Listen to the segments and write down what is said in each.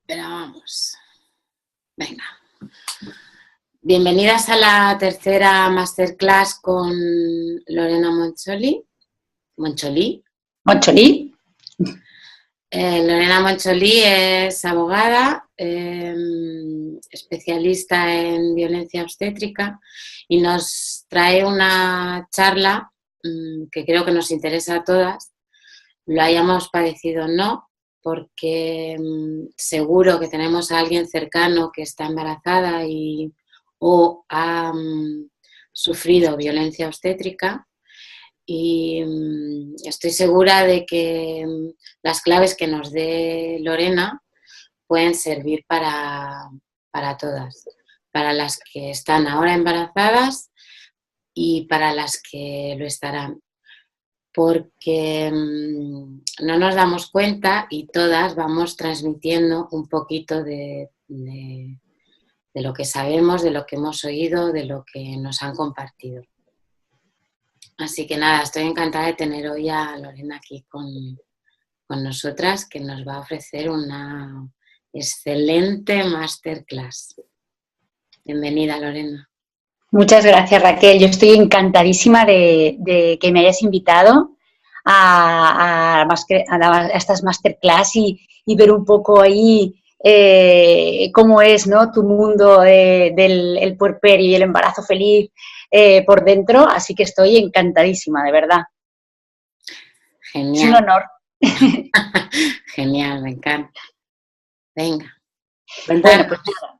Pero vamos, venga. Bienvenidas a la tercera masterclass con Lorena Moncholí. Lorena Moncholí es abogada, especialista en violencia obstétrica y nos trae una charla que creo que nos interesa a todas, lo hayamos padecido o no, porque seguro que tenemos a alguien cercano que está embarazada o ha sufrido violencia obstétrica. Y estoy segura de que las claves que nos dé Lorena pueden servir para todas, para las que están ahora embarazadas y para las que lo estarán, porque no nos damos cuenta y todas vamos transmitiendo un poquito de lo que sabemos, de lo que hemos oído, de lo que nos han compartido. Así que nada, estoy encantada de tener hoy a Lorena aquí con nosotras, que nos va a ofrecer una excelente masterclass. Bienvenida, Lorena. Muchas gracias, Raquel. Yo estoy encantadísima de que me hayas invitado a estas masterclass y ver un poco ahí cómo es, ¿no?, tu mundo del puerperio y el embarazo feliz por dentro, así que estoy encantadísima, de verdad. Genial. Es un honor. Genial, me encanta. Venga. Bueno, pues nada.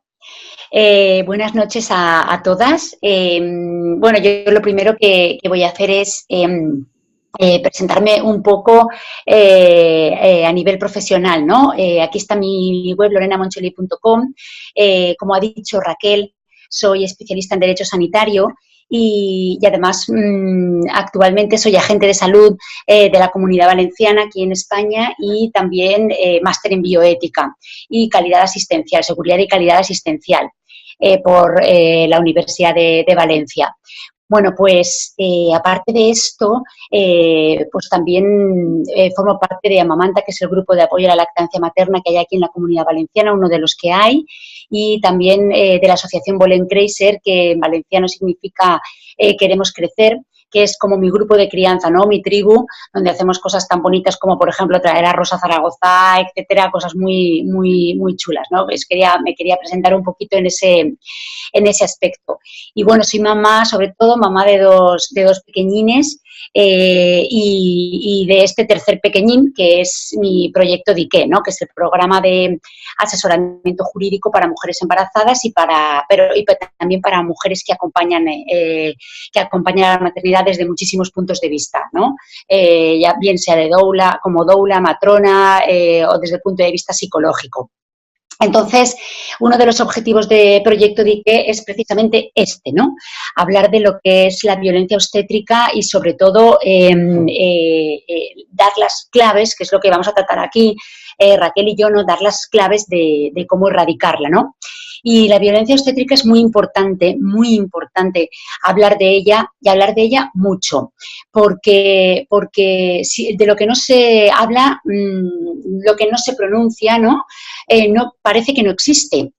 Buenas noches a todas. Bueno, yo lo primero que voy a hacer es presentarme un poco a nivel profesional, ¿no? Aquí está mi web, lorenamoncholí.com. Como ha dicho Raquel, soy especialista en Derecho Sanitario y además actualmente soy agente de salud de la Comunidad Valenciana aquí en España y también máster en bioética y calidad asistencial, seguridad y calidad asistencial por la Universidad de Valencia. Bueno, pues aparte de esto, pues también formo parte de Amamanta, que es el grupo de apoyo a la lactancia materna que hay aquí en la Comunidad Valenciana, uno de los que hay, y también de la asociación Volem Créixer, que en valenciano significa Queremos Crecer, que es como mi grupo de crianza, ¿no?, mi tribu, donde hacemos cosas tan bonitas como, por ejemplo, traer arroz a Zaragoza, etcétera, cosas muy, muy, muy chulas, ¿no? Pues me quería presentar un poquito en ese aspecto. Y bueno, soy mamá, sobre todo mamá de dos pequeñines y de este tercer pequeñín, que es mi proyecto DIQUE, ¿no?, que es el programa de asesoramiento jurídico para mujeres embarazadas pero también para mujeres que acompañan a la maternidad desde muchísimos puntos de vista, ¿no? Ya bien sea de doula, matrona o desde el punto de vista psicológico. Entonces, uno de los objetivos de Proyecto DIQUE es precisamente este, ¿no? Hablar de lo que es la violencia obstétrica y, sobre todo, dar las claves, que es lo que vamos a tratar aquí, Raquel y yo, ¿no?, dar las claves de cómo erradicarla, ¿no? Y la violencia obstétrica es muy importante hablar de ella y hablar de ella mucho, porque de lo que no se habla, lo que no se pronuncia, ¿no? No parece que no existe.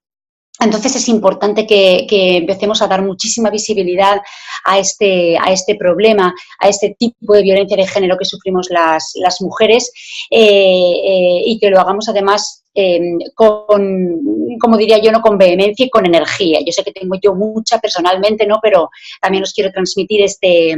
Entonces es importante que empecemos a dar muchísima visibilidad a este problema, a este tipo de violencia de género que sufrimos las mujeres y que lo hagamos además como diría yo, no con vehemencia y con energía. Yo sé que tengo yo mucha personalmente, ¿no?, pero también os quiero transmitir este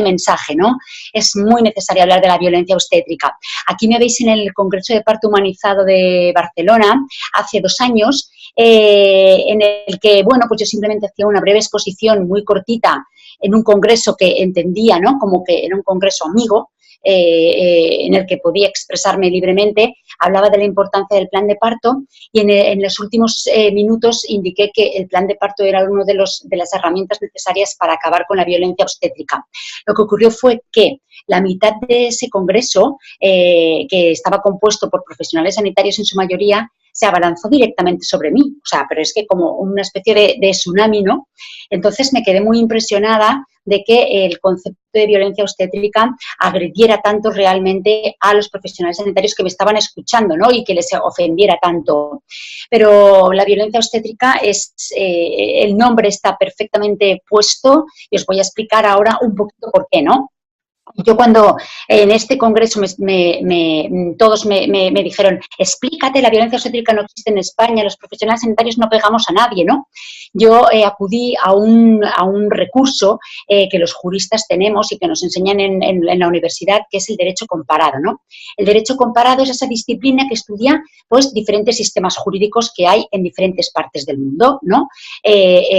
mensaje, ¿no? Es muy necesario hablar de la violencia obstétrica. Aquí me veis en el Congreso de Parto Humanizado de Barcelona hace 2 años, en el que, bueno, pues yo simplemente hacía una breve exposición muy cortita en un congreso que entendía, ¿no?, como que era un congreso amigo, en el que podía expresarme libremente. Hablaba de la importancia del plan de parto y en los últimos minutos indiqué que el plan de parto era una de las herramientas necesarias para acabar con la violencia obstétrica. Lo que ocurrió fue que la mitad de ese congreso, que estaba compuesto por profesionales sanitarios en su mayoría, se abalanzó directamente sobre mí, o sea, pero es que como una especie de tsunami, ¿no? Entonces me quedé muy impresionada de que el concepto de violencia obstétrica agrediera tanto realmente a los profesionales sanitarios que me estaban escuchando, ¿no? Y que les ofendiera tanto. Pero la violencia obstétrica el nombre está perfectamente puesto y os voy a explicar ahora un poquito por qué, ¿no? Yo cuando en este congreso todos me dijeron, explícate, la violencia obstétrica no existe en España, los profesionales sanitarios no pegamos a nadie, ¿no? Yo acudí a un recurso que los juristas tenemos y que nos enseñan en la universidad, que es el derecho comparado, ¿no? El derecho comparado es esa disciplina que estudia pues diferentes sistemas jurídicos que hay en diferentes partes del mundo, ¿no?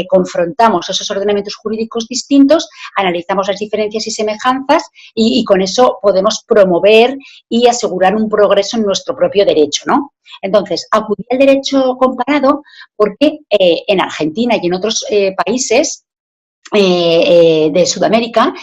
Confrontamos esos ordenamientos jurídicos distintos, analizamos las diferencias y semejanzas y con eso podemos promover y asegurar un progreso en nuestro propio derecho, ¿no? Entonces, acudí al derecho comparado porque en Argentina y en otros países de Sudamérica,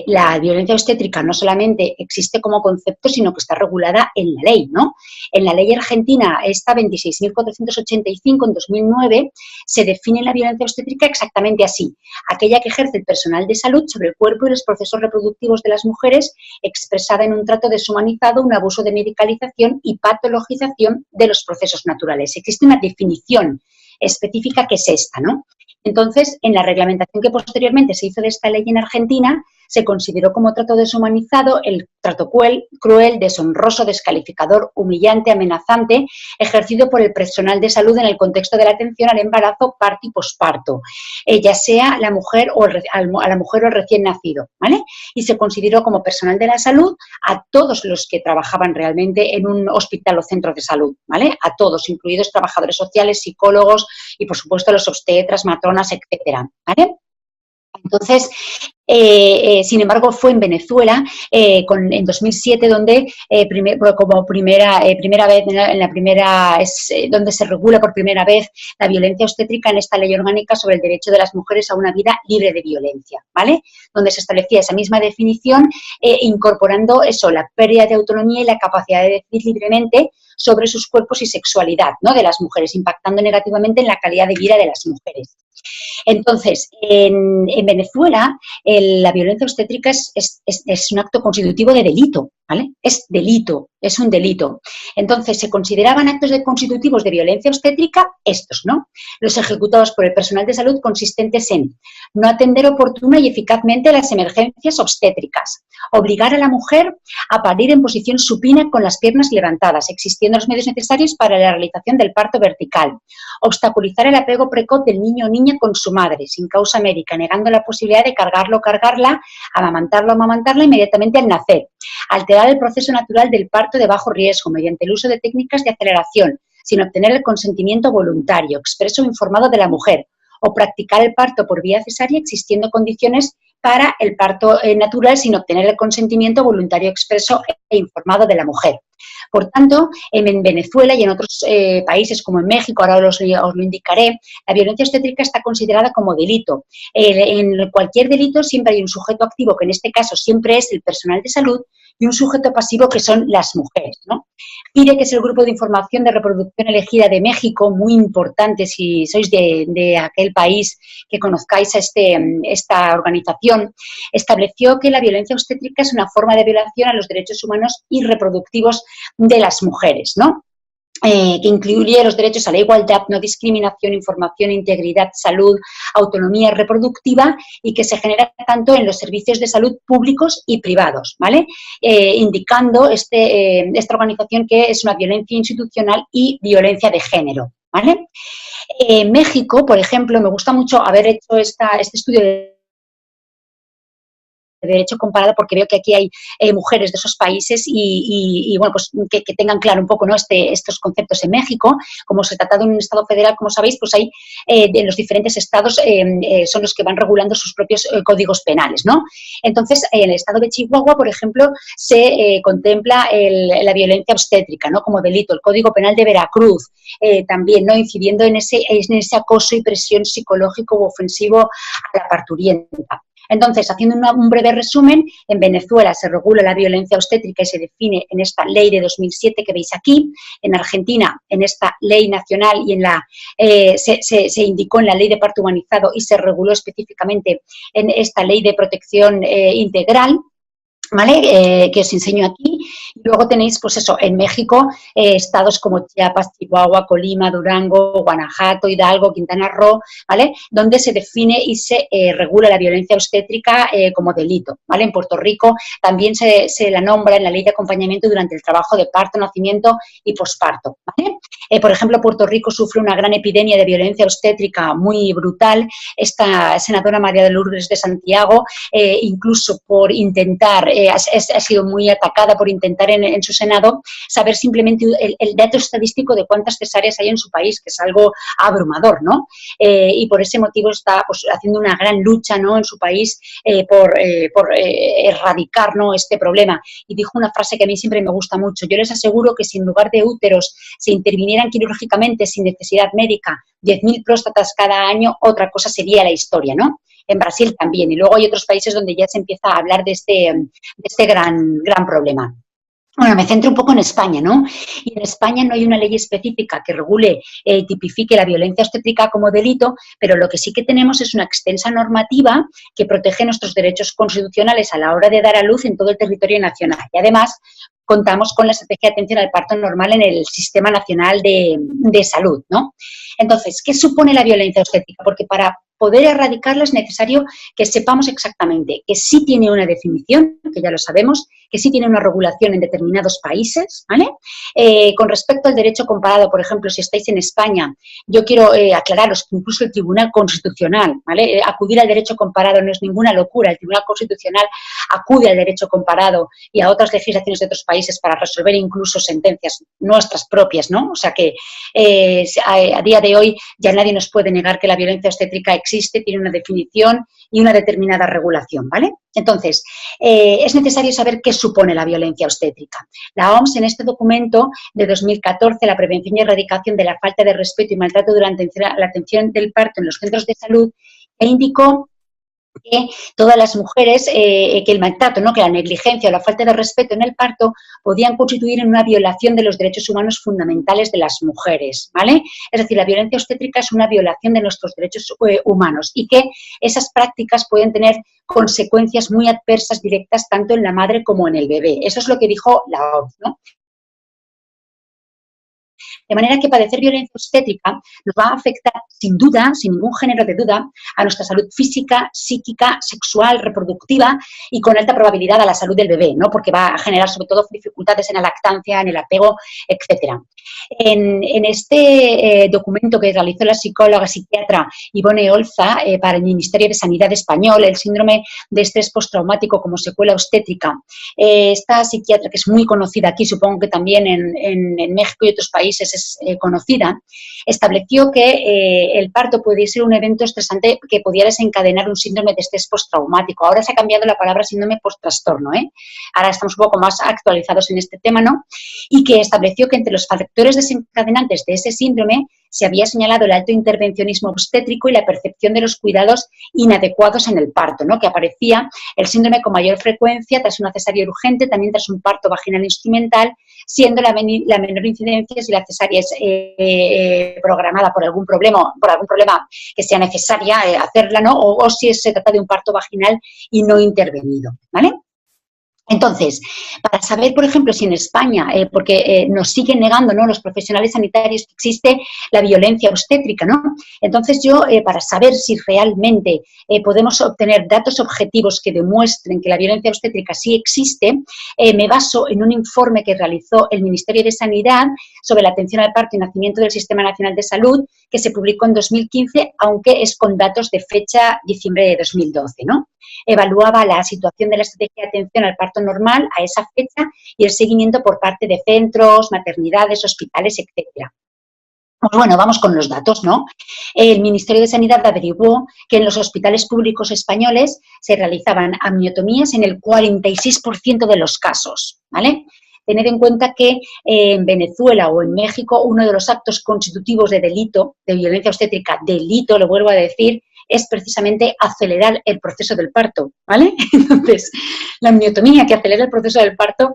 la violencia obstétrica no solamente existe como concepto, sino que está regulada en la ley, ¿no? En la ley argentina, esta 26.485 en 2009, se define la violencia obstétrica exactamente así: aquella que ejerce el personal de salud sobre el cuerpo y los procesos reproductivos de las mujeres, expresada en un trato deshumanizado, un abuso de medicalización y patologización de los procesos naturales. Existe una definición específica que es esta, ¿no? Entonces, en la reglamentación que posteriormente se hizo de esta ley en Argentina, se consideró como trato deshumanizado el trato cruel, deshonroso, descalificador, humillante, amenazante, ejercido por el personal de salud en el contexto de la atención al embarazo, parto y posparto, ya sea la mujer o a la mujer o el recién nacido, ¿vale? Y se consideró como personal de la salud a todos los que trabajaban realmente en un hospital o centro de salud, ¿vale? A todos, incluidos trabajadores sociales, psicólogos y, por supuesto, los obstetras, matronas, etcétera, ¿vale? Entonces, sin embargo, fue en Venezuela, en 2007, donde como primera vez, donde se regula por primera vez la violencia obstétrica en esta ley orgánica sobre el derecho de las mujeres a una vida libre de violencia, ¿vale? Donde se establecía esa misma definición, incorporando eso, la pérdida de autonomía y la capacidad de decidir libremente sobre sus cuerpos y sexualidad, ¿no?, de las mujeres, impactando negativamente en la calidad de vida de las mujeres. Entonces, en Venezuela, la violencia obstétrica es un acto constitutivo de delito, ¿vale? Es delito, es un delito. Entonces, se consideraban actos constitutivos de violencia obstétrica estos, ¿no? Los ejecutados por el personal de salud, consistentes en no atender oportuna y eficazmente las emergencias obstétricas, obligar a la mujer a parir en posición supina con las piernas levantadas, existiendo los medios necesarios para la realización del parto vertical, obstaculizar el apego precoz del niño o niña con su madre, sin causa médica, negando la posibilidad de cargarlo o cargarla, amamantarlo o amamantarla inmediatamente al nacer, alterar el proceso natural del parto de bajo riesgo mediante el uso de técnicas de aceleración, sin obtener el consentimiento voluntario, expreso o informado de la mujer, o practicar el parto por vía cesárea existiendo condiciones para el parto natural sin obtener el consentimiento voluntario, expreso e informado de la mujer. Por tanto, en Venezuela y en otros países como en México, ahora os lo indicaré, la violencia obstétrica está considerada como delito. En cualquier delito siempre hay un sujeto activo, que en este caso siempre es el personal de salud, y un sujeto pasivo, que son las mujeres, ¿no? GIRE, que es el Grupo de Información de Reproducción Elegida de México, muy importante si sois de aquel país, que conozcáis a esta organización, estableció que la violencia obstétrica es una forma de violación a los derechos humanos y reproductivos de las mujeres, ¿no? Que incluye los derechos a la igualdad, no discriminación, información, integridad, salud, autonomía reproductiva, y que se genera tanto en los servicios de salud públicos y privados, ¿vale? Indicando esta organización que es una violencia institucional y violencia de género, ¿vale? México, por ejemplo, me gusta mucho haber hecho este estudio de derecho comparado, porque veo que aquí hay mujeres de esos países y bueno, pues que tengan claro un poco, ¿no?, estos conceptos. En México, como se trata de un estado federal, como sabéis, pues hay en los diferentes estados son los que van regulando sus propios códigos penales, ¿no? Entonces, en el estado de Chihuahua, por ejemplo, se contempla la violencia obstétrica, ¿no?, como delito. El Código Penal de Veracruz también, ¿no?, incidiendo en ese acoso y presión psicológico u ofensivo a la parturienta. Entonces, haciendo un breve resumen, en Venezuela se regula la violencia obstétrica y se define en esta ley de 2007 que veis aquí. En Argentina, en esta ley nacional y se indicó en la ley de parto humanizado y se reguló específicamente en esta ley de protección integral, ¿vale? Que os enseño aquí. Y luego tenéis, pues eso, en México, estados como Chiapas, Chihuahua, Colima, Durango, Guanajuato, Hidalgo, Quintana Roo, ¿vale? Donde se define y se regula la violencia obstétrica como delito, ¿vale? En Puerto Rico también se la nombra en la ley de acompañamiento durante el trabajo de parto, nacimiento y posparto, ¿vale? Por ejemplo, Puerto Rico sufre una gran epidemia de violencia obstétrica muy brutal. Esta senadora María de Lourdes de Santiago, incluso por intentar, ha sido muy atacada por intentar en su Senado saber simplemente el dato estadístico de cuántas cesáreas hay en su país, que es algo abrumador, ¿no? Y por ese motivo está pues, haciendo una gran lucha, ¿no?, en su país por erradicar, ¿no?, este problema. Y dijo una frase que a mí siempre me gusta mucho: yo les aseguro que si en lugar de úteros se intervinieran quirúrgicamente sin necesidad médica 10.000 próstatas cada año, otra cosa sería la historia, ¿no? En Brasil también, y luego hay otros países donde ya se empieza a hablar de este gran problema. Bueno, me centro un poco en España, ¿no? Y en España no hay una ley específica que regule y tipifique la violencia obstétrica como delito, pero lo que sí que tenemos es una extensa normativa que protege nuestros derechos constitucionales a la hora de dar a luz en todo el territorio nacional. Y además contamos con la estrategia de atención al parto normal en el Sistema Nacional de Salud, ¿no? Entonces, ¿qué supone la violencia obstétrica? Porque para poder erradicarla es necesario que sepamos exactamente que sí tiene una definición, que ya lo sabemos, que sí tiene una regulación en determinados países, ¿vale? Con respecto al derecho comparado, por ejemplo, si estáis en España, yo quiero aclararos que incluso el Tribunal Constitucional, ¿vale? Acudir al derecho comparado no es ninguna locura. El Tribunal Constitucional acude al derecho comparado y a otras legislaciones de otros países para resolver incluso sentencias nuestras propias, ¿no? O sea que a día de hoy ya nadie nos puede negar que la violencia obstétrica existe, tiene una definición y una determinada regulación, ¿vale? Entonces, es necesario saber qué supone la violencia obstétrica. La OMS, en este documento de 2014, la prevención y erradicación de la falta de respeto y maltrato durante la atención del parto en los centros de salud, indicó que todas las mujeres, que el maltrato, ¿no?, que la negligencia o la falta de respeto en el parto podían constituir en una violación de los derechos humanos fundamentales de las mujeres, ¿vale? Es decir, la violencia obstétrica es una violación de nuestros derechos humanos y que esas prácticas pueden tener consecuencias muy adversas directas tanto en la madre como en el bebé. Eso es lo que dijo la OMS, ¿no? De manera que padecer violencia obstétrica nos va a afectar sin duda, sin ningún género de duda, a nuestra salud física, psíquica, sexual, reproductiva y con alta probabilidad a la salud del bebé, ¿no? Porque va a generar sobre todo dificultades en la lactancia, en el apego, etcétera. En este documento que realizó la psicóloga psiquiatra Ivone Olza para el Ministerio de Sanidad español, el síndrome de estrés postraumático como secuela obstétrica, esta psiquiatra, que es muy conocida aquí, supongo que también en México y otros países es conocida, estableció que el parto podía ser un evento estresante que podía desencadenar un síndrome de estrés postraumático. Ahora se ha cambiado la palabra síndrome postrastorno, ¿eh? Ahora estamos un poco más actualizados en este tema, ¿no? Y que estableció que entre los factores desencadenantes de ese síndrome se había señalado el alto intervencionismo obstétrico y la percepción de los cuidados inadecuados en el parto, ¿no? Que aparecía el síndrome con mayor frecuencia tras una cesárea urgente, también tras un parto vaginal instrumental, siendo la menor incidencia si la cesárea es programada por algún problema que sea necesaria hacerla, ¿no? O si se trata de un parto vaginal y no intervenido, ¿vale? Entonces, para saber, por ejemplo, si en España, porque nos siguen negando, ¿no?, los profesionales sanitarios, que existe la violencia obstétrica, ¿no? Entonces yo, para saber si realmente podemos obtener datos objetivos que demuestren que la violencia obstétrica sí existe, me baso en un informe que realizó el Ministerio de Sanidad sobre la atención al parto y nacimiento del Sistema Nacional de Salud, que se publicó en 2015, aunque es con datos de fecha diciembre de 2012, ¿no? Evaluaba la situación de la estrategia de atención al parto normal a esa fecha y el seguimiento por parte de centros, maternidades, hospitales, etcétera. Pues bueno, vamos con los datos, ¿no? El Ministerio de Sanidad averiguó que en los hospitales públicos españoles se realizaban amniotomías en el 46% de los casos, ¿vale? Tened en cuenta que en Venezuela o en México uno de los actos constitutivos de delito, de violencia obstétrica, delito, lo vuelvo a decir, es precisamente acelerar el proceso del parto, ¿vale? Entonces, la miotomía que acelera el proceso del parto,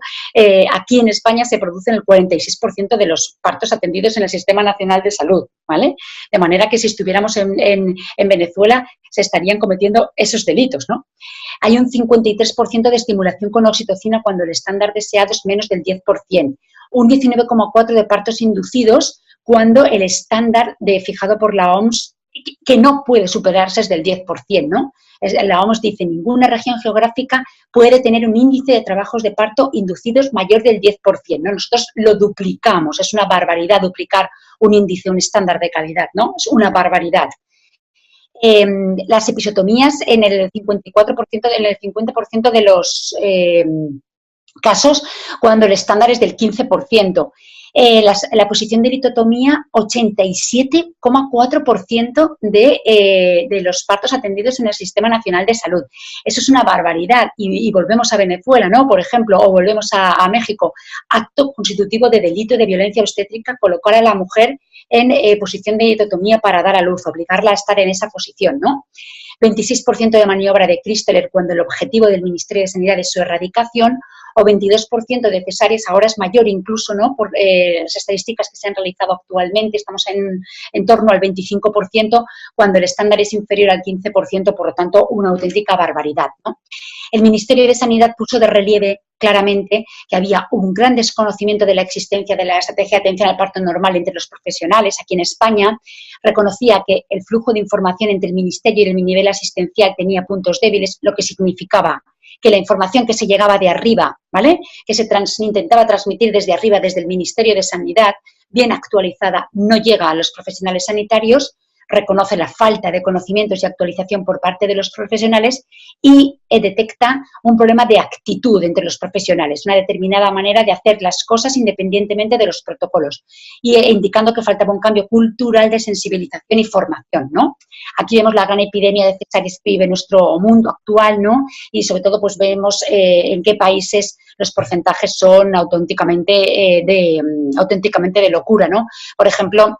aquí en España se produce en el 46% de los partos atendidos en el Sistema Nacional de Salud, ¿vale? De manera que si estuviéramos en Venezuela se estarían cometiendo esos delitos, ¿no? Hay un 53% de estimulación con oxitocina cuando el estándar deseado es menos del 10%, un 19,4% de partos inducidos cuando el estándar fijado por la OMS, que no puede superarse, es del 10%, ¿no? La OMS dice, ninguna región geográfica puede tener un índice de trabajos de parto inducidos mayor del 10%, ¿no? Nosotros lo duplicamos, es una barbaridad duplicar un índice, un estándar de calidad, ¿no? Es una barbaridad. Las episiotomías en el 54%, en el 50% de los casos, cuando el estándar es del 15%. La posición de litotomía, 87,4% de los partos atendidos en el Sistema Nacional de Salud. Eso es una barbaridad. Y volvemos a Venezuela, ¿no? Por ejemplo, o volvemos a México. Acto constitutivo de delito de violencia obstétrica, colocar a la mujer en posición de litotomía para dar a luz, obligarla a estar en esa posición, ¿no? 26% de maniobra de Christeler cuando el objetivo del Ministerio de Sanidad es su erradicación, o 22% de cesáreas, ahora es mayor incluso, ¿no? Por las estadísticas que se han realizado actualmente, estamos en torno al 25%, cuando el estándar es inferior al 15%, por lo tanto, una auténtica barbaridad, ¿no? El Ministerio de Sanidad puso de relieve claramente que había un gran desconocimiento de la existencia de la estrategia de atención al parto normal entre los profesionales aquí en España, reconocía que el flujo de información entre el Ministerio y el nivel asistencial tenía puntos débiles, lo que significaba que la información que se llegaba de arriba, ¿vale?, que se intentaba transmitir desde arriba, desde el Ministerio de Sanidad, bien actualizada, no llega a los profesionales sanitarios, reconoce la falta de conocimientos y actualización por parte de los profesionales y detecta un problema de actitud entre los profesionales, una determinada manera de hacer las cosas independientemente de los protocolos, y indicando que faltaba un cambio cultural de sensibilización y formación, ¿no? Aquí vemos la gran epidemia de cesáreas que vive nuestro mundo actual, ¿no? Y sobre todo pues vemos en qué países los porcentajes son auténticamente de locura, ¿no? Por ejemplo,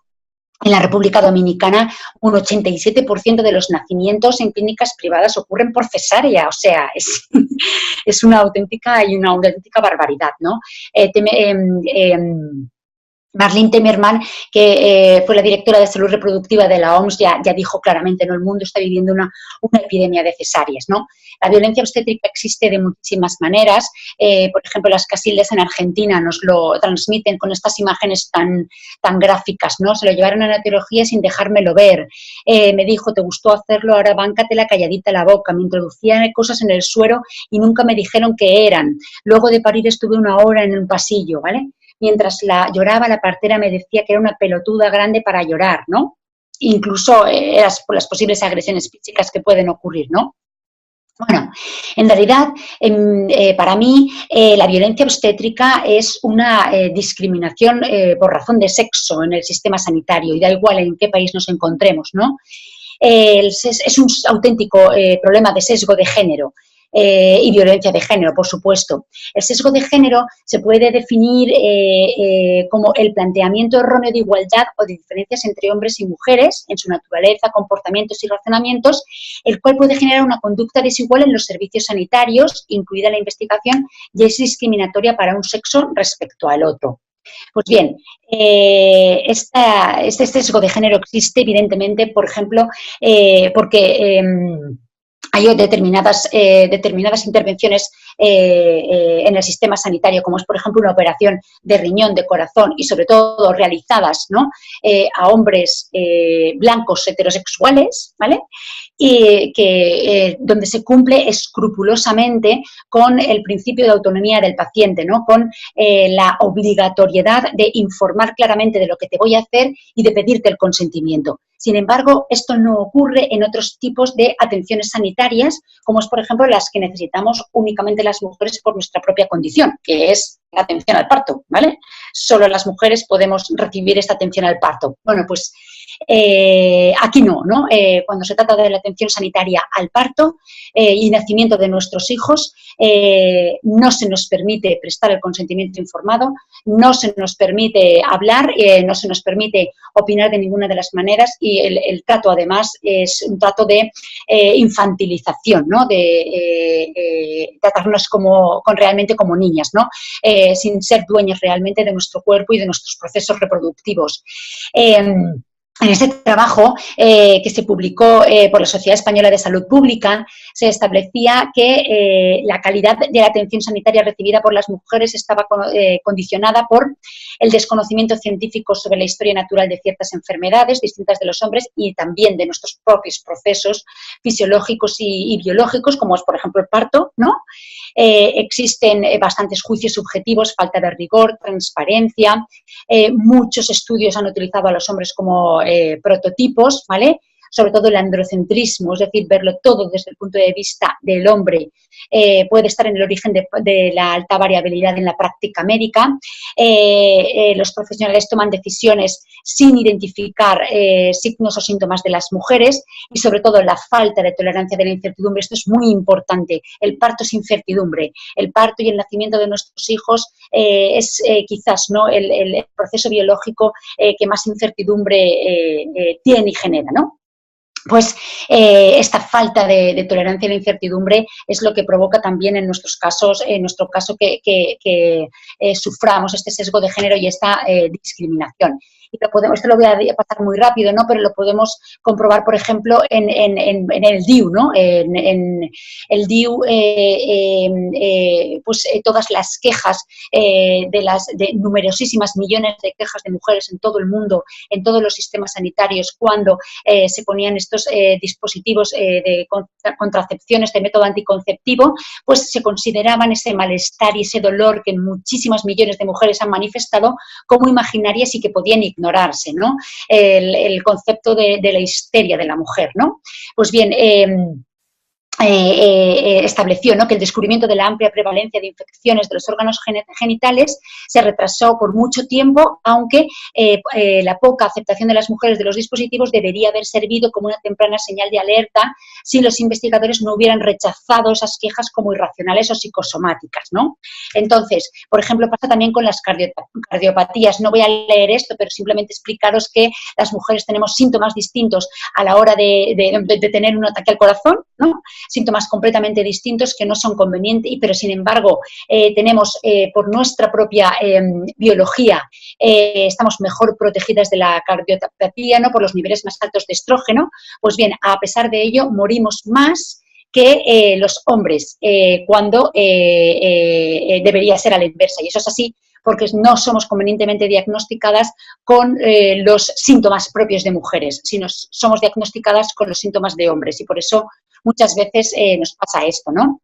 en la República Dominicana, un 87% de los nacimientos en clínicas privadas ocurren por cesárea, o sea, es una auténtica barbaridad, ¿no? Marlene Temerman, que fue la directora de salud reproductiva de la OMS, ya dijo claramente, ¿no?, el mundo está viviendo una epidemia de cesáreas, ¿no? La violencia obstétrica existe de muchísimas maneras. Por ejemplo, las Casildas en Argentina nos lo transmiten con estas imágenes tan gráficas, ¿no? Se lo llevaron a neonatología sin dejármelo ver. Me dijo, ¿te gustó hacerlo? Ahora báncatela calladita la boca. Me introducían cosas en el suero y nunca me dijeron qué eran. Luego de parir estuve 1 hora en un pasillo, ¿vale? Mientras lloraba, la partera me decía que era una pelotuda grande para llorar, ¿no? Incluso por las posibles agresiones físicas que pueden ocurrir, ¿no? Bueno, en realidad, para mí, la violencia obstétrica es una discriminación por razón de sexo en el sistema sanitario, y da igual en qué país nos encontremos, ¿no? Es un auténtico problema de sesgo de género. Y violencia de género, por supuesto. El sesgo de género se puede definir como el planteamiento erróneo de igualdad o de diferencias entre hombres y mujeres en su naturaleza, comportamientos y razonamientos, el cual puede generar una conducta desigual en los servicios sanitarios, incluida la investigación, y es discriminatoria para un sexo respecto al otro. Pues bien, este sesgo de género existe evidentemente, por ejemplo, porque hay determinadas intervenciones en el sistema sanitario, como es, por ejemplo, una operación de riñón, de corazón, y sobre todo realizadas, ¿no?, a hombres blancos heterosexuales, ¿vale?, y donde se cumple escrupulosamente con el principio de autonomía del paciente, ¿no?, con la obligatoriedad de informar claramente de lo que te voy a hacer y de pedirte el consentimiento. Sin embargo, esto no ocurre en otros tipos de atenciones sanitarias, como es, por ejemplo, las que necesitamos únicamente las mujeres por nuestra propia condición, que es la atención al parto, ¿vale? Solo las mujeres podemos recibir esta atención al parto. Bueno, pues aquí no, ¿no? Cuando se trata de la atención sanitaria al parto y nacimiento de nuestros hijos, no se nos permite prestar el consentimiento informado, no se nos permite hablar, no se nos permite opinar de ninguna de las maneras y el trato además es un trato de infantilización, ¿no? De tratarnos realmente como niñas, ¿no? Sin ser dueñas realmente de nuestro cuerpo y de nuestros procesos reproductivos. En este trabajo que se publicó por la Sociedad Española de Salud Pública, se establecía que la calidad de la atención sanitaria recibida por las mujeres estaba condicionada por el desconocimiento científico sobre la historia natural de ciertas enfermedades distintas de los hombres y también de nuestros propios procesos fisiológicos y biológicos, como es, por ejemplo, el parto, ¿no? Existen bastantes juicios subjetivos, falta de rigor, transparencia. Muchos estudios han utilizado a los hombres como prototipos, ¿vale? Sobre todo el androcentrismo, es decir, verlo todo desde el punto de vista del hombre, puede estar en el origen de la alta variabilidad en la práctica médica. Los profesionales toman decisiones sin identificar signos o síntomas de las mujeres y sobre todo la falta de tolerancia de la incertidumbre. Esto es muy importante. El parto es incertidumbre. El parto y el nacimiento de nuestros hijos es quizás, ¿no?, el proceso biológico que más incertidumbre tiene y genera, ¿no? Pues esta falta de tolerancia a la incertidumbre es lo que provoca también en nuestro caso que suframos este sesgo de género y esta discriminación. Y esto lo voy a pasar muy rápido, ¿no? Pero lo podemos comprobar, por ejemplo, en el DIU, ¿no? En el DIU, todas las quejas de numerosísimas millones de quejas de mujeres en todo el mundo, en todos los sistemas sanitarios, cuando se ponían estos dispositivos de contracepciones de método anticonceptivo, pues se consideraban ese malestar y ese dolor que muchísimas millones de mujeres han manifestado como imaginarias y que podían ignorarse, ¿no? El concepto de la histeria de la mujer, ¿no? Pues bien, estableció, ¿no?, que el descubrimiento de la amplia prevalencia de infecciones de los órganos genitales se retrasó por mucho tiempo, aunque la poca aceptación de las mujeres de los dispositivos debería haber servido como una temprana señal de alerta si los investigadores no hubieran rechazado esas quejas como irracionales o psicosomáticas, ¿no? Entonces, por ejemplo, pasa también con las cardiopatías. No voy a leer esto, pero simplemente explicaros que las mujeres tenemos síntomas distintos a la hora de tener un ataque al corazón, ¿no? Síntomas completamente distintos que no son convenientes, pero sin embargo tenemos por nuestra propia biología, estamos mejor protegidas de la cardiopatía, ¿no?, por los niveles más altos de estrógeno. Pues bien, a pesar de ello, morimos más que los hombres cuando debería ser a la inversa. Y eso es así porque no somos convenientemente diagnosticadas con los síntomas propios de mujeres, sino somos diagnosticadas con los síntomas de hombres y por eso muchas veces nos pasa esto, ¿no?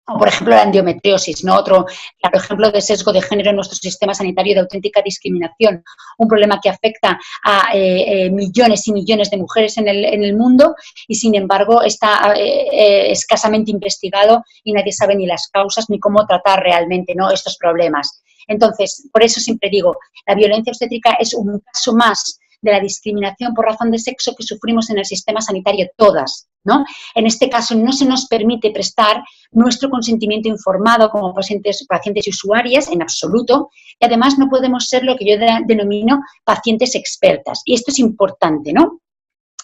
O, por ejemplo, la endometriosis, ¿no? Otro claro ejemplo de sesgo de género en nuestro sistema sanitario, de auténtica discriminación, un problema que afecta a millones y millones de mujeres en el mundo y, sin embargo, está escasamente investigado y nadie sabe ni las causas ni cómo tratar realmente, ¿no?, estos problemas. Entonces, por eso siempre digo, la violencia obstétrica es un caso más de la discriminación por razón de sexo que sufrimos en el sistema sanitario todas, ¿no? En este caso no se nos permite prestar nuestro consentimiento informado como pacientes y usuarias en absoluto y además no podemos ser lo que yo denomino pacientes expertas y esto es importante, ¿no?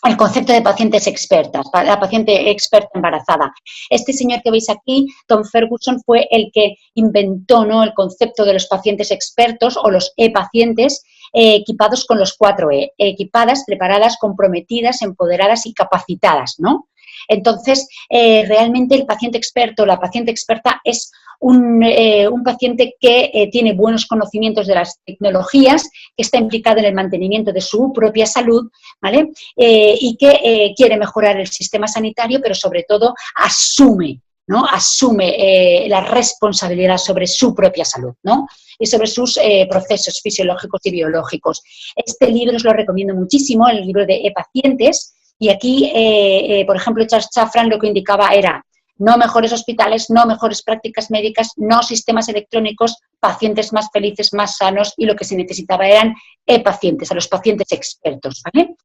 El concepto de pacientes expertas, la paciente experta embarazada. Este señor que veis aquí, Tom Ferguson, fue el que inventó, ¿no?, el concepto de los pacientes expertos o los e-pacientes equipados con los 4 E, equipadas, preparadas, comprometidas, empoderadas y capacitadas, ¿no? Entonces, realmente el paciente experto, la paciente experta es un paciente que tiene buenos conocimientos de las tecnologías, que está implicado en el mantenimiento de su propia salud, ¿vale? Y que quiere mejorar el sistema sanitario, pero sobre todo asume, ¿no?, asume la responsabilidad sobre su propia salud, ¿no?, y sobre sus procesos fisiológicos y biológicos. Este libro os lo recomiendo muchísimo, el libro de E-Pacientes, y aquí, por ejemplo, Charles Shafran lo que indicaba era no mejores hospitales, no mejores prácticas médicas, no sistemas electrónicos, pacientes más felices, más sanos, y lo que se necesitaba eran pacientes, a los pacientes expertos, ¿vale?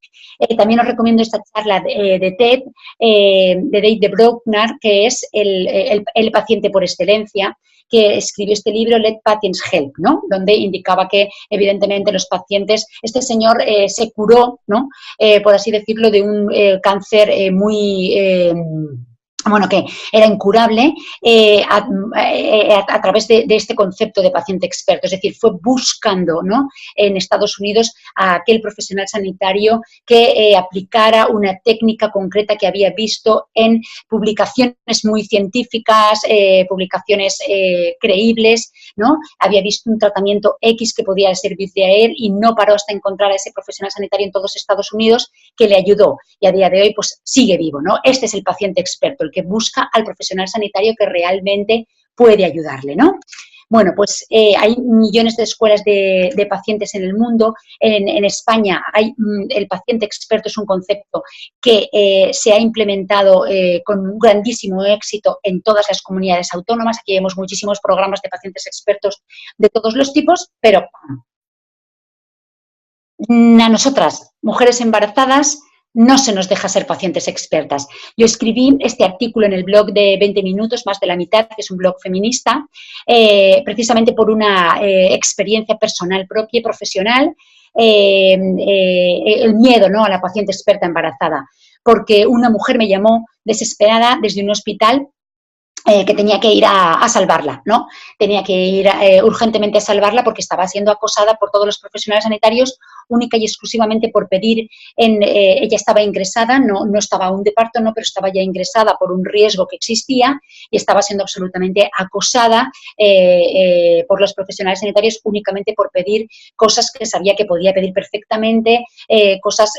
También os recomiendo esta charla de TED, de Dave Bruckner, que es el paciente por excelencia, que escribió este libro, Let Patients Help, ¿no? Donde indicaba que, evidentemente, los pacientes, este señor se curó, ¿no? Por así decirlo, de un cáncer bueno, que era incurable a través de este concepto de paciente experto. Es decir, fue buscando, ¿no?, en Estados Unidos a aquel profesional sanitario que aplicara una técnica concreta que había visto en publicaciones muy científicas, publicaciones creíbles, ¿no? Había visto un tratamiento X que podía servirle a él y no paró hasta encontrar a ese profesional sanitario en todos Estados Unidos que le ayudó, y a día de hoy pues sigue vivo, ¿no? Este es el paciente experto, el que busca al profesional sanitario que realmente puede ayudarle, ¿no? Bueno, pues hay millones de escuelas de pacientes en el mundo. En España el paciente experto es un concepto que se ha implementado con un grandísimo éxito en todas las comunidades autónomas. Aquí vemos muchísimos programas de pacientes expertos de todos los tipos, pero a nosotras, mujeres embarazadas, no se nos deja ser pacientes expertas. Yo escribí este artículo en el blog de 20 minutos, más de la mitad, que es un blog feminista, precisamente por una experiencia personal propia y profesional, el miedo, ¿no?, a la paciente experta embarazada, porque una mujer me llamó desesperada desde un hospital que tenía que ir a salvarla, ¿no? Tenía que ir urgentemente a salvarla porque estaba siendo acosada por todos los profesionales sanitarios única y exclusivamente por pedir, ella estaba ingresada, no estaba aún de parto, no, pero estaba ya ingresada por un riesgo que existía y estaba siendo absolutamente acosada por los profesionales sanitarios únicamente por pedir cosas que sabía que podía pedir perfectamente, cosas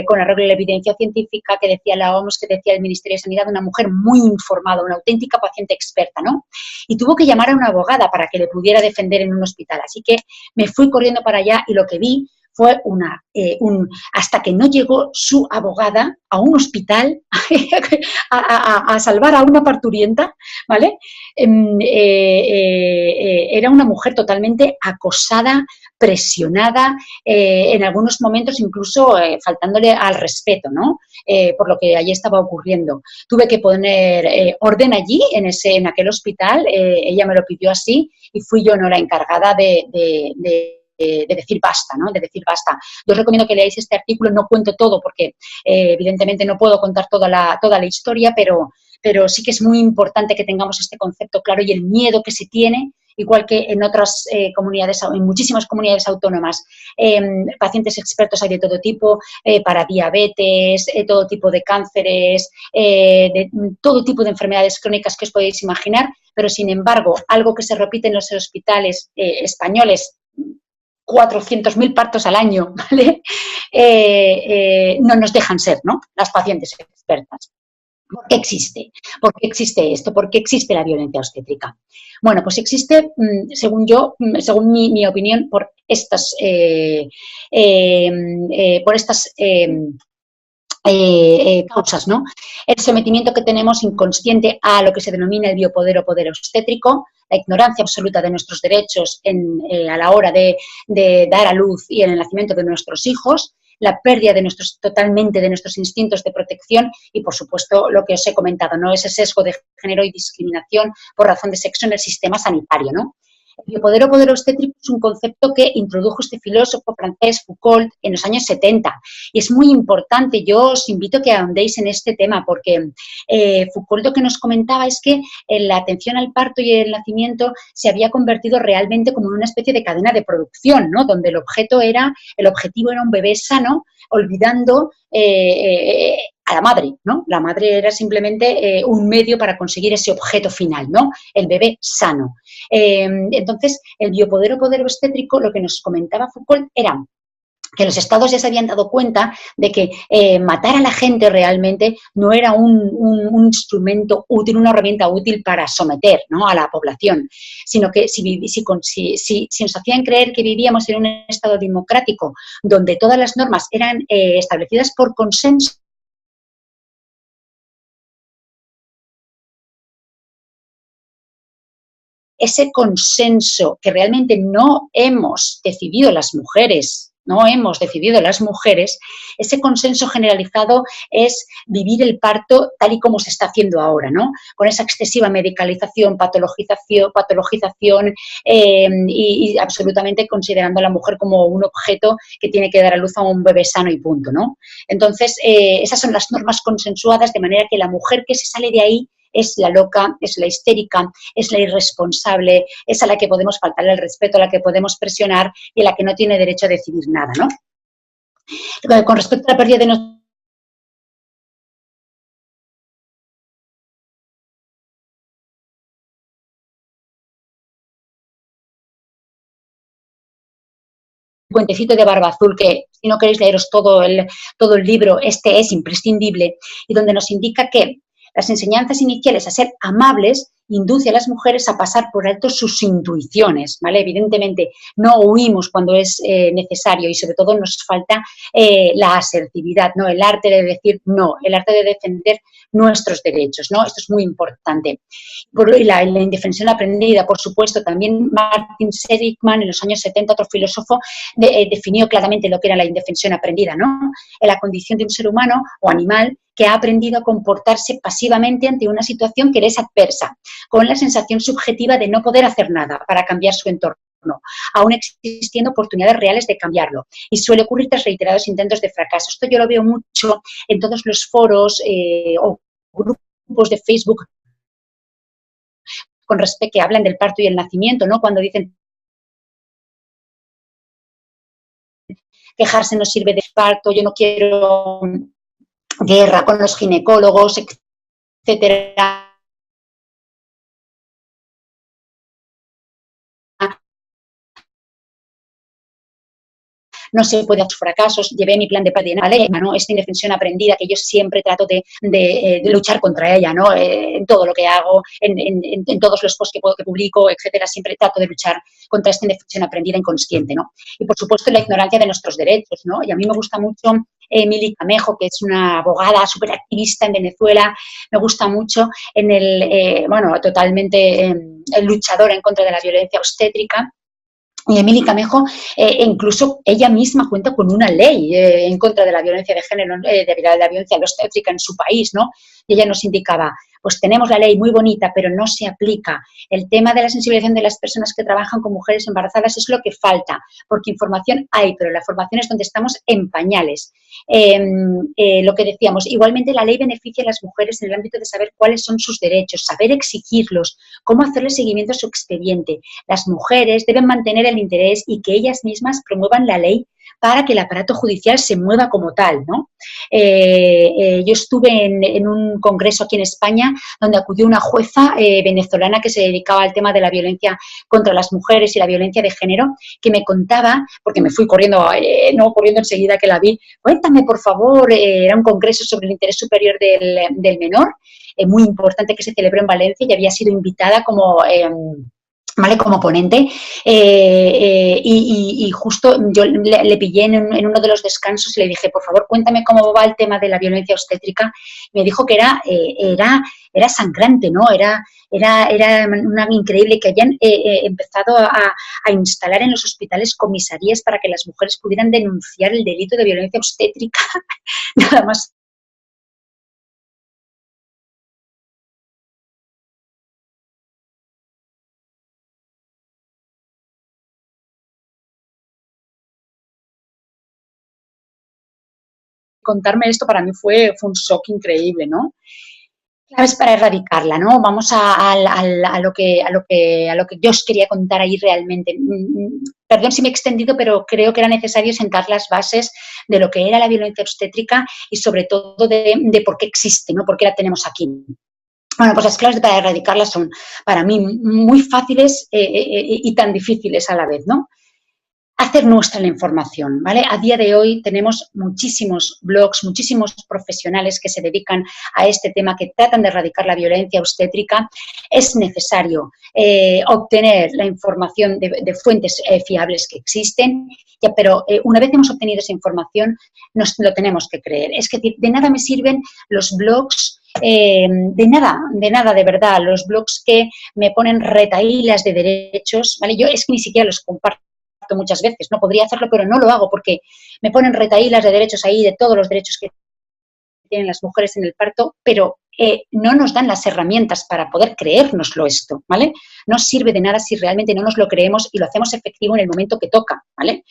con arreglo a la evidencia científica que decía la OMS, que decía el Ministerio de Sanidad, una mujer muy informada, una auténtica paciente experta, ¿no? Y tuvo que llamar a una abogada para que le pudiera defender en un hospital. Así que me fui corriendo para allá y lo que vi fue hasta que no llegó su abogada a un hospital a salvar a una parturienta, ¿vale? Era una mujer totalmente acosada, presionada, en algunos momentos incluso faltándole al respeto, ¿no? Por lo que allí estaba ocurriendo. Tuve que poner orden allí, en aquel hospital, ella me lo pidió así y fui yo, ¿no?, la encargada de decir basta, ¿no? De decir basta. Yo os recomiendo que leáis este artículo, no cuento todo porque evidentemente no puedo contar toda la historia, pero sí que es muy importante que tengamos este concepto claro y el miedo que se tiene, igual que en otras comunidades, en muchísimas comunidades autónomas, pacientes expertos hay de todo tipo, para diabetes, todo tipo de cánceres, de todo tipo de enfermedades crónicas que os podéis imaginar, pero sin embargo, algo que se repite en los hospitales españoles, 400.000 partos al año, ¿vale? No nos dejan ser, ¿no?, las pacientes expertas. ¿Por qué existe? ¿Por qué existe esto? ¿Por qué existe la violencia obstétrica? Bueno, pues existe, según mi opinión, por estas causas, ¿no? El sometimiento que tenemos inconsciente a lo que se denomina el biopoder o poder obstétrico, la ignorancia absoluta de nuestros derechos a la hora de dar a luz y en el nacimiento de nuestros hijos, la pérdida totalmente de nuestros instintos de protección y, por supuesto, lo que os he comentado, ¿no?, ese sesgo de género y discriminación por razón de sexo en el sistema sanitario, ¿no? El biopoder o poder obstétrico es un concepto que introdujo este filósofo francés Foucault en los años 70 y es muy importante. Yo os invito a que ahondéis en este tema porque Foucault lo que nos comentaba es que la atención al parto y el nacimiento se había convertido realmente como en una especie de cadena de producción, ¿no?, donde el objetivo era un bebé sano, olvidando a la madre, ¿no? La madre era simplemente un medio para conseguir ese objeto final, ¿no?, el bebé sano. Entonces, el biopoder o poder obstétrico, lo que nos comentaba Foucault era que los estados ya se habían dado cuenta de que matar a la gente realmente no era un instrumento útil, una herramienta útil para someter, ¿no?, a la población, sino que si nos hacían creer que vivíamos en un estado democrático donde todas las normas eran establecidas por consenso, ese consenso que realmente no hemos decidido las mujeres, ese consenso generalizado es vivir el parto tal y como se está haciendo ahora, ¿no? Con esa excesiva medicalización, patologización y absolutamente considerando a la mujer como un objeto que tiene que dar a luz a un bebé sano y punto, ¿no? Entonces, esas son las normas consensuadas, de manera que la mujer que se sale de ahí es la loca, es la histérica, es la irresponsable, es a la que podemos faltarle el respeto, a la que podemos presionar y a la que no tiene derecho a decidir nada, ¿no? Con respecto a la pérdida de nuestro cuentecito de Barba Azul, que si no queréis leeros todo el libro, este es imprescindible, y donde nos indica que las enseñanzas iniciales a ser amables induce a las mujeres a pasar por alto sus intuiciones, ¿vale? Evidentemente, no huimos cuando es necesario y sobre todo nos falta la asertividad, ¿no? El arte de decir no, el arte de defender nuestros derechos, ¿no? Esto es muy importante. Y la indefensión aprendida, por supuesto, también Martin Seligman en los años 70, otro filósofo, definió claramente lo que era la indefensión aprendida, ¿no? En la condición de un ser humano o animal que ha aprendido a comportarse pasivamente ante una situación que le es adversa, con la sensación subjetiva de no poder hacer nada para cambiar su entorno, aún existiendo oportunidades reales de cambiarlo. Y suele ocurrir tras reiterados intentos de fracaso. Esto yo lo veo mucho en todos los foros o grupos de Facebook con respecto que hablan del parto y el nacimiento, ¿no? Cuando dicen quejarse no sirve de parto, yo no quiero guerra con los ginecólogos, etcétera. No se puede hacer fracasos, llevé mi plan de paz, ¿no? Esta indefensión aprendida que yo siempre trato de luchar contra ella, ¿no? En todo lo que hago, en todos los posts que publico, etcétera, siempre trato de luchar contra esta indefensión aprendida inconsciente, ¿no? Y por supuesto la ignorancia de nuestros derechos, ¿no? Y a mí me gusta mucho Emily Camejo, que es una abogada súper activista en Venezuela, me gusta mucho totalmente luchadora en contra de la violencia obstétrica. Y Emily Camejo, incluso ella misma cuenta con una ley en contra de la violencia de género, de la violencia obstétrica en su país, ¿no? Y ella nos indicaba, pues tenemos la ley muy bonita, pero no se aplica. El tema de la sensibilización de las personas que trabajan con mujeres embarazadas es lo que falta, porque información hay, pero la formación es donde estamos en pañales. Lo que decíamos, igualmente la ley beneficia a las mujeres en el ámbito de saber cuáles son sus derechos, saber exigirlos, cómo hacerle seguimiento a su expediente. Las mujeres deben mantener el interés y que ellas mismas promuevan la ley para que el aparato judicial se mueva como tal, ¿no? Yo estuve en un congreso aquí en España donde acudió una jueza venezolana que se dedicaba al tema de la violencia contra las mujeres y la violencia de género, que me contaba, porque me fui corriendo, corriendo enseguida que la vi, cuéntame por favor, era un congreso sobre el interés superior del menor, muy importante que se celebró en Valencia y había sido invitada como como ponente, y justo yo le pillé en uno de los descansos y le dije, por favor, cuéntame cómo va el tema de la violencia obstétrica. Me dijo que era sangrante, ¿no? Era una increíble que hayan empezado a instalar en los hospitales comisarías para que las mujeres pudieran denunciar el delito de violencia obstétrica, nada más. Contarme esto para mí fue un shock increíble, ¿no? Claves para erradicarla, ¿no? Vamos a lo que yo os quería contar ahí realmente. Perdón si me he extendido, pero creo que era necesario sentar las bases de lo que era la violencia obstétrica y sobre todo de por qué existe, ¿no? Por qué la tenemos aquí. Bueno, pues las claves para erradicarla son para mí muy fáciles y tan difíciles a la vez, ¿no? Hacer nuestra la información, ¿vale? A día de hoy tenemos muchísimos blogs, muchísimos profesionales que se dedican a este tema, que tratan de erradicar la violencia obstétrica. Es necesario obtener la información de fuentes fiables que existen, pero una vez hemos obtenido esa información, nos lo tenemos que creer. Es que de nada me sirven los blogs de nada, de verdad. Los blogs que me ponen retahílas de derechos, ¿vale? Yo es que ni siquiera los comparto muchas veces, no podría hacerlo, pero no lo hago porque me ponen retahílas de derechos ahí, de todos los derechos que tienen las mujeres en el parto, pero no nos dan las herramientas para poder creérnoslo esto, ¿vale? No sirve de nada si realmente no nos lo creemos y lo hacemos efectivo en el momento que toca, ¿vale?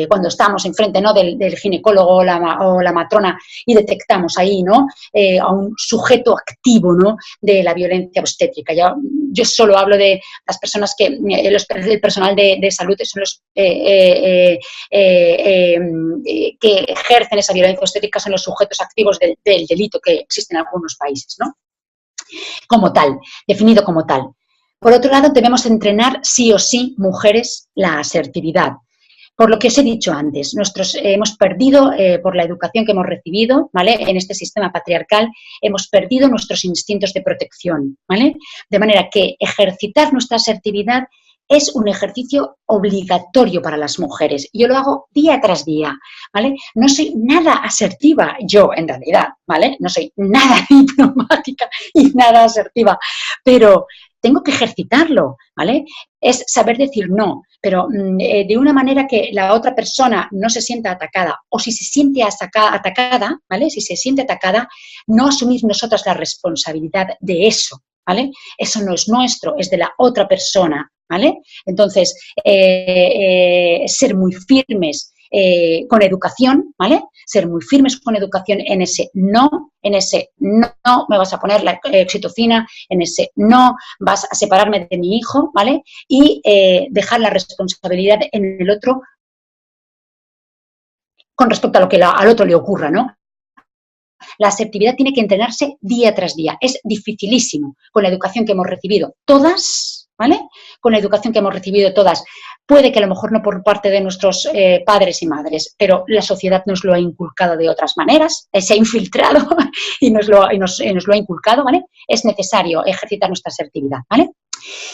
Cuando estamos enfrente, ¿no?, del ginecólogo o la matrona y detectamos ahí, ¿no?, a un sujeto activo, ¿no?, de la violencia obstétrica. Yo solo hablo de las personas que, el personal de salud son los que ejercen esa violencia obstétrica, son los sujetos activos del delito que existe en algunos países, ¿no? Como tal, definido como tal. Por otro lado, debemos entrenar sí o sí, mujeres, la asertividad. Por lo que os he dicho antes, hemos perdido, por la educación que hemos recibido, ¿vale?, en este sistema patriarcal, hemos perdido nuestros instintos de protección, ¿vale? De manera que ejercitar nuestra asertividad es un ejercicio obligatorio para las mujeres. Yo lo hago día tras día, ¿vale? No soy nada asertiva yo, en realidad, ¿vale? No soy nada diplomática y nada asertiva, pero tengo que ejercitarlo, ¿vale? Es saber decir no, pero de una manera que la otra persona no se sienta atacada, o si se siente atacada, ¿vale? Si se siente atacada, no asumir nosotras la responsabilidad de eso, ¿vale? Eso no es nuestro, es de la otra persona, ¿vale? Entonces, ser muy firmes con educación, ¿vale? Ser muy firmes con educación en ese no me vas a poner la oxitocina, en ese no vas a separarme de mi hijo, ¿vale? Y dejar la responsabilidad en el otro con respecto a lo que al otro le ocurra, ¿no? La asertividad tiene que entrenarse día tras día. Es dificilísimo con la educación que hemos recibido todas, ¿vale? Con la educación que hemos recibido todas. Puede que a lo mejor no por parte de nuestros padres y madres, pero la sociedad nos lo ha inculcado de otras maneras, se ha infiltrado y nos lo ha inculcado, ¿vale? Es necesario ejercitar nuestra asertividad, ¿vale?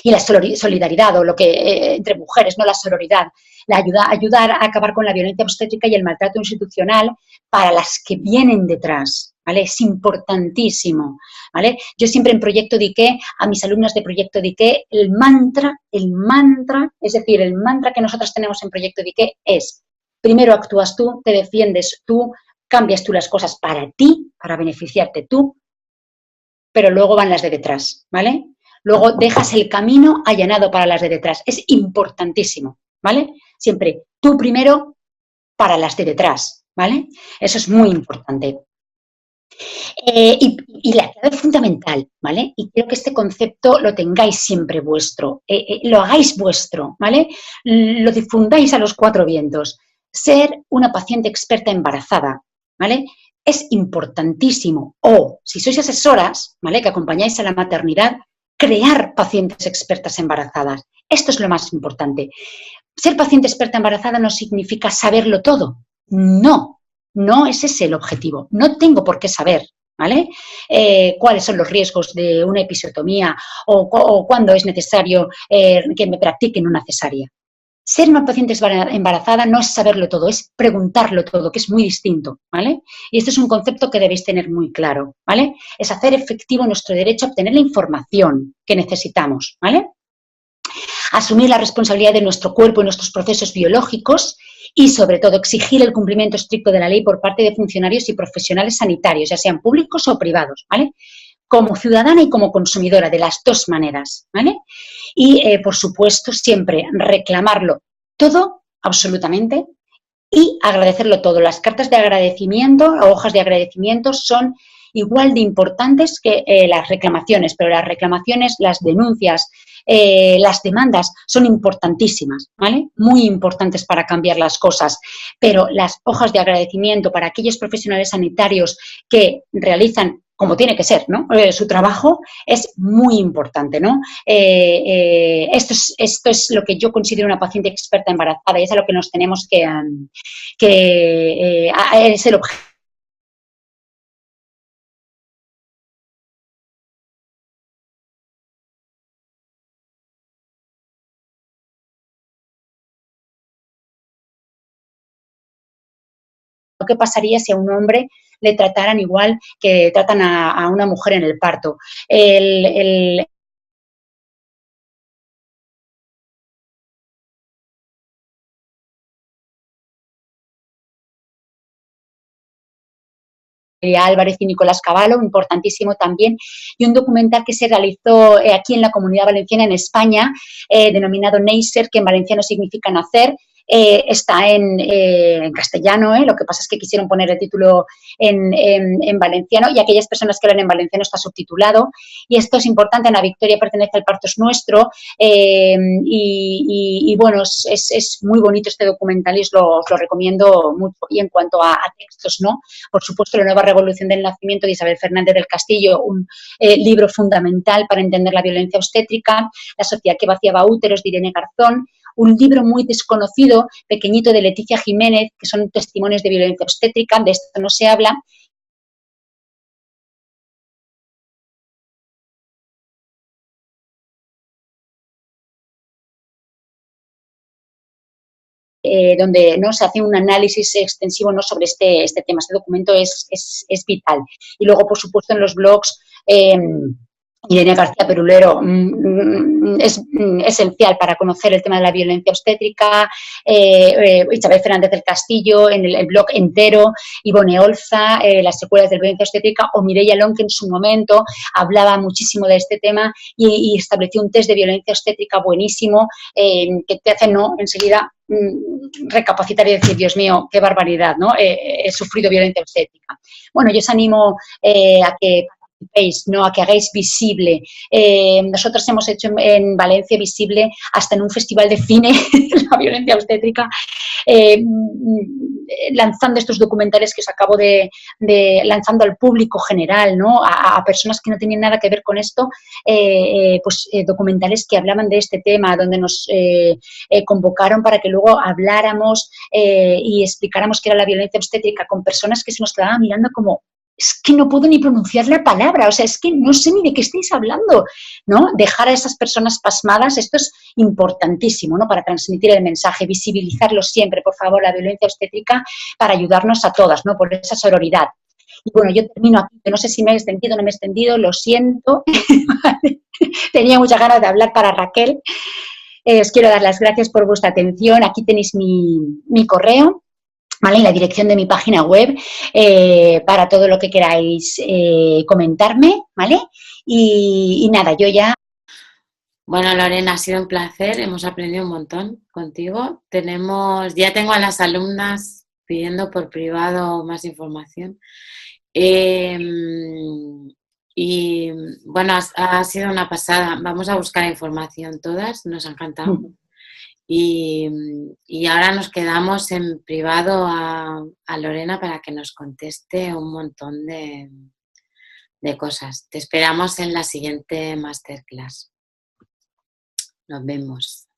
Y la solidaridad, o lo que entre mujeres, no la sororidad, ayudar a acabar con la violencia obstétrica y el maltrato institucional para las que vienen detrás, ¿vale? Es importantísimo, ¿vale? Yo siempre en Proyecto Diqué, a mis alumnas de Proyecto Diqué, el mantra, es decir, el mantra que nosotros tenemos en Proyecto Diqué es: primero actúas tú, te defiendes tú, cambias tú las cosas para ti, para beneficiarte tú, pero luego van las de detrás, ¿vale? Luego dejas el camino allanado para las de detrás. Es importantísimo, ¿vale? Siempre tú primero para las de detrás, ¿vale? Eso es muy importante. Y la clave fundamental, ¿vale? Y quiero que este concepto lo tengáis siempre vuestro, lo hagáis vuestro, ¿vale? Lo difundáis a los cuatro vientos. Ser una paciente experta embarazada, ¿vale? Es importantísimo. O, si sois asesoras, ¿vale?, que acompañáis a la maternidad, crear pacientes expertas embarazadas. Esto es lo más importante. Ser paciente experta embarazada no significa saberlo todo. No, no es ese el objetivo. No tengo por qué saber, ¿vale? Cuáles son los riesgos de una episiotomía o cuándo es necesario que me practiquen una cesárea. Ser una paciente embarazada no es saberlo todo, es preguntarlo todo, que es muy distinto, ¿vale? Y este es un concepto que debéis tener muy claro, ¿vale? Es hacer efectivo nuestro derecho a obtener la información que necesitamos, ¿vale? Asumir la responsabilidad de nuestro cuerpo y nuestros procesos biológicos y, sobre todo, exigir el cumplimiento estricto de la ley por parte de funcionarios y profesionales sanitarios, ya sean públicos o privados, ¿vale? Como ciudadana y como consumidora, de las dos maneras, ¿vale? Y, por supuesto, siempre reclamarlo todo, absolutamente, y agradecerlo todo. Las cartas de agradecimiento o hojas de agradecimiento son igual de importantes que las reclamaciones, pero las reclamaciones, las denuncias, las demandas son importantísimas, ¿vale? Muy importantes para cambiar las cosas, pero las hojas de agradecimiento para aquellos profesionales sanitarios que realizan, como tiene que ser, ¿no?, su trabajo, es muy importante, ¿no? Esto es lo que yo considero una paciente experta embarazada y es a lo que nos tenemos que es el objetivo. ¿qué pasaría si a un hombre le trataran igual que tratan a una mujer en el parto? El Álvarez y Nicolás Cavallo, importantísimo también, y un documental que se realizó aquí en la Comunidad Valenciana, en España, denominado Néixer, que en valenciano significa nacer. Está en castellano, lo que pasa es que quisieron poner el título en valenciano, y aquellas personas que hablan en valenciano está subtitulado, y esto es importante. Ana Victoria pertenece al Parto es Nuestro, y bueno, es muy bonito este documental y os lo recomiendo mucho. Y en cuanto a textos, ¿no? Por supuesto, La nueva revolución del nacimiento de Isabel Fernández del Castillo, un libro fundamental para entender la violencia obstétrica. La sociedad que vaciaba úteros, de Irene Garzón. Un libro muy desconocido, pequeñito, de Leticia Jiménez, que son testimonios de violencia obstétrica. De esto no se habla. Donde no se hace un análisis extensivo, ¿no?, sobre este tema. Este documento es vital. Y luego, por supuesto, en los blogs, Irene García Perulero es esencial para conocer el tema de la violencia obstétrica. Isabel Fernández del Castillo, en el blog entero. Ivone Olza, las secuelas de la violencia obstétrica. O Mireia Long, que en su momento hablaba muchísimo de este tema y estableció un test de violencia obstétrica buenísimo, que te hace, ¿no?, enseguida recapacitar y decir, Dios mío, qué barbaridad, ¿no? He sufrido violencia obstétrica. Bueno, yo os animo a que participéis, ¿no?, a que hagáis visible. Nosotros hemos hecho en Valencia visible, hasta en un festival de cine, la violencia obstétrica, lanzando estos documentales que os acabo de lanzando al público general, ¿no?, a personas que no tenían nada que ver con esto, documentales que hablaban de este tema, donde nos convocaron para que luego habláramos y explicáramos qué era la violencia obstétrica, con personas que se nos quedaban mirando como, es que no puedo ni pronunciar la palabra, o sea, es que no sé ni de qué estáis hablando, ¿no? Dejar a esas personas pasmadas, esto es importantísimo, ¿no?, para transmitir el mensaje, visibilizarlo siempre, por favor, la violencia obstétrica, para ayudarnos a todas, ¿no?, por esa sororidad. Y bueno, yo termino aquí, no sé si me he extendido o no me he extendido, lo siento. Tenía muchas ganas de hablar para Raquel. Os quiero dar las gracias por vuestra atención. Aquí tenéis mi correo, ¿vale?, y la dirección de mi página web, para todo lo que queráis comentarme, ¿vale? Y nada, yo ya... Bueno, Lorena, ha sido un placer, hemos aprendido un montón contigo. Ya tengo a las alumnas pidiendo por privado más información. Y bueno, ha sido una pasada. Vamos a buscar información todas, nos ha encantado. Y ahora nos quedamos en privado a Lorena para que nos conteste un montón de cosas. Te esperamos en la siguiente masterclass. Nos vemos.